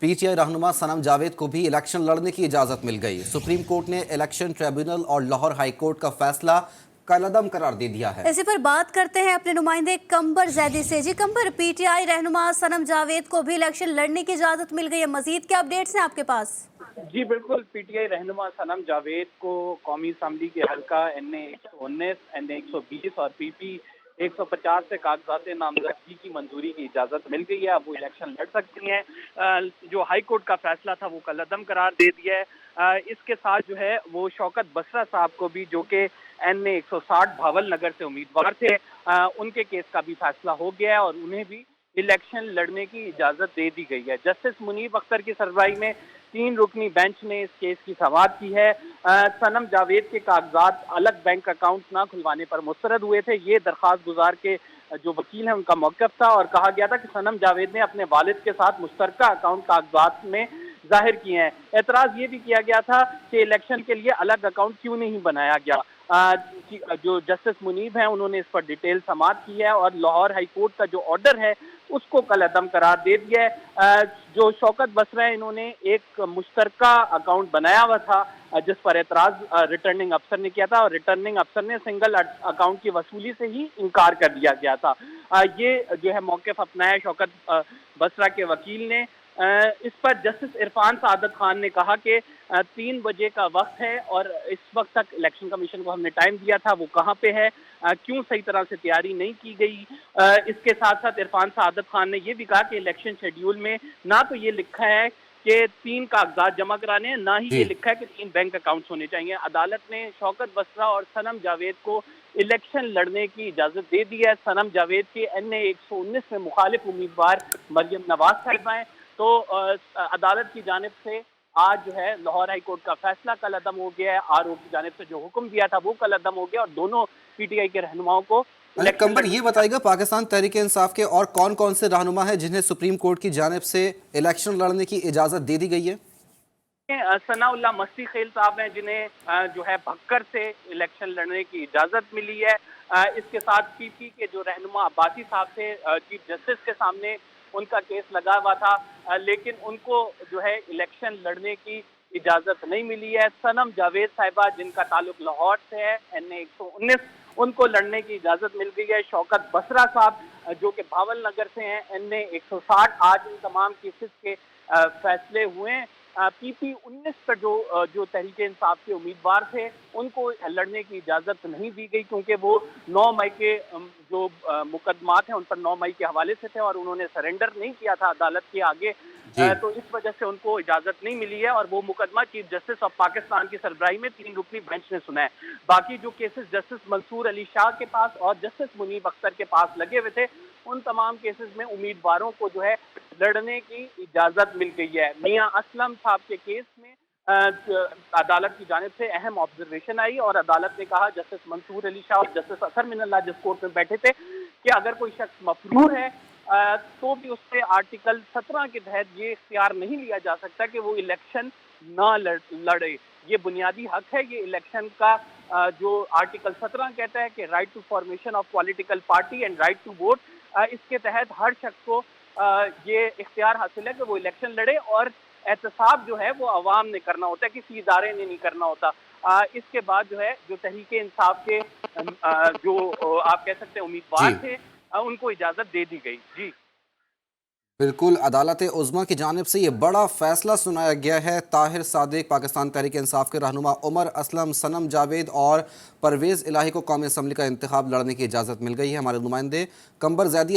P T I रहनुमा सनम जावेद को भी इलेक्शन लड़ने की इजाज़त मिल गई। सुप्रीम कोर्ट ने इलेक्शन ट्रिब्यूनल और लाहौर हाई कोर्ट का फैसला कलअदम करार दे दिया है। इसी पर बात करते हैं अपने नुमाइंदे कंबर जैदी से। जी कंबर, पीटीआई रहनुमा सनम जावेद को भी इलेक्शन लड़ने की इजाज़त मिल गई है, मजीद क्या अपडेट्स हैं आपके पास? जी बिल्कुल, पीटीआई रहनुमा सनम जावेद को कौमी असम्बली के हल्का NA 119, NA 120 और PP 150 से कागजात नामजदगी की मंजूरी की इजाज़त मिल गई है। अब वो इलेक्शन लड़ सकती हैं। जो हाई कोर्ट का फैसला था वो कलअदम करार दे दिया है। इसके साथ जो है वो शौकत बसरा साहब को भी, जो कि NA 160 भावल नगर से उम्मीदवार थे, उनके केस का भी फैसला हो गया है और उन्हें भी इलेक्शन लड़ने की इजाज़त दे दी गई है। जस्टिस मुनीब अख्तर की सरबराही में 3 रुकनी बेंच ने इस केस की समाअत की है। सनम जावेद के कागजात अलग बैंक अकाउंट ना खुलवाने पर मुस्तरद हुए थे। ये दरख्वास्त गुजार के जो वकील हैं उनका मौक़िफ़ था और कहा गया था कि सनम जावेद ने अपने वालिद के साथ मुश्तरका अकाउंट कागजात में जाहिर किए हैं। एतराज़ ये भी किया गया था कि इलेक्शन के लिए अलग अकाउंट क्यों नहीं बनाया गया। जो जस्टिस मुनीब हैं उन्होंने इस पर डिटेल समाअत की है और लाहौर हाई कोर्ट का जो ऑर्डर है उसको कलअदम करार दे दिया है। जो शौकत बसरा है इन्होंने एक मुश्तरका अकाउंट बनाया हुआ था जिस पर एतराज़ रिटर्निंग अफसर ने किया था और रिटर्निंग अफसर ने सिंगल अकाउंट की वसूली से ही इनकार कर दिया गया था। ये जो है मौक़िफ़ अपनाया शौकत बसरा के वकील ने। इस पर जस्टिस इरफान सादत खान ने कहा कि 3 बजे का वक्त है और इस वक्त तक इलेक्शन कमीशन को हमने टाइम दिया था, वो कहाँ पे है, क्यों सही तरह से तैयारी नहीं की गई। इसके साथ साथ इरफान सादत खान ने ये भी कहा कि इलेक्शन शेड्यूल में ना तो ये लिखा है कि 3 कागजात जमा कराने हैं, ना ही ये लिखा है कि 3 बैंक अकाउंट्स होने चाहिए। अदालत ने शौकत बसरा और सनम जावेद को इलेक्शन लड़ने की इजाज़त दे दी है। सनम जावेद के NA 119 में मुखालिफ उम्मीदवार मरियम नवाज साहिबा हैं। तो अदालत की जानिब से आज जो है लाहौर हाई कोर्ट का फैसला कलअदम हो गया है। RO की जानिब से जो हुक्म दिया था वो कलअदम हो गया और दोनों PTI के रहनुमाओं को कंबर, ये बताइएगा पाकिस्तान तहरीक इंसाफ के और कौन कौन से रहनुमा हैं जिन्हें सुप्रीम कोर्ट की जानिब से इलेक्शन लड़ने की इजाज़त दे दी गई है? सनाउल्लाह मस्ती खेल साहब हैं जिन्हें जो है भक्कर से इलेक्शन लड़ने की इजाज़त मिली है। इसके साथ PP के जो रहनुमा अब्बासी साहब थे, चीफ जस्टिस के सामने उनका केस लगा हुआ था, लेकिन उनको जो है इलेक्शन लड़ने की इजाज़त नहीं मिली है। सनम जावेद साहिबा जिनका ताल्लुक लाहौर से है, NA 119, उनको लड़ने की इजाज़त मिल गई है। शौकत बसरा साहब जो कि भावल नगर से हैं, NA 160, आज इन तमाम केसेस के फैसले हुए हैं। PP 19 पर जो तहरीक इंसाफ के उम्मीदवार थे उनको लड़ने की इजाज़त नहीं दी गई क्योंकि वो 9 मई के जो मुकदमात हैं उन पर 9 मई के हवाले से थे और उन्होंने सरेंडर नहीं किया था अदालत के आगे। तो इस वजह से उनको इजाज़त नहीं मिली है और वो मुकदमा चीफ जस्टिस ऑफ पाकिस्तान की सरबराही में 3 रुकनी बेंच ने सुना है। बाकी जो केसेस जस्टिस मंसूर अली शाह के पास और जस्टिस मुनीब अख्तर के पास लगे हुए थे, उन तमाम केसेस में उम्मीदवारों को जो है लड़ने की इजाज़त मिल गई है। मियां असलम साहब के केस में अदालत की जानिब से अहम ऑब्जर्वेशन आई और अदालत ने कहा, जस्टिस मंसूर अली शाह और जस्टिस असर मिनल्लाह जिस कोर्ट में बैठे थे, कि अगर कोई शख्स मफरूर है तो भी उससे आर्टिकल 17 के तहत ये इख्तियार नहीं लिया जा सकता कि वो इलेक्शन ना लड़े। ये बुनियादी हक है। ये इलेक्शन का जो आर्टिकल 17 कहता है कि right to formation of political party and right to vote, इसके तहत हर शख्स को ये इख्तियार हासिल है कि वो इलेक्शन लड़े और एहतसाब जो है वो अवाम ने करना होता है, किसी इदारे ने नहीं करना होता। इसके बाद जो है जो तहरीक इंसाफ के जो आप कह सकते हैं उम्मीदवार थे, उनको इजाज़त दे दी गई। जी बिल्कुल, अदालत उज़्मा की जानिब से ये बड़ा फैसला सुनाया गया है। ताहिर सादिक, पाकिस्तान तहरीक इंसाफ के रहनुमा, उमर असलम, सनम जावेद और परवेज़ इलाही को कौमी असम्बली का इंतखाब लड़ने की इजाज़त मिल गई है। हमारे नुमाइंदे कंबर जैदी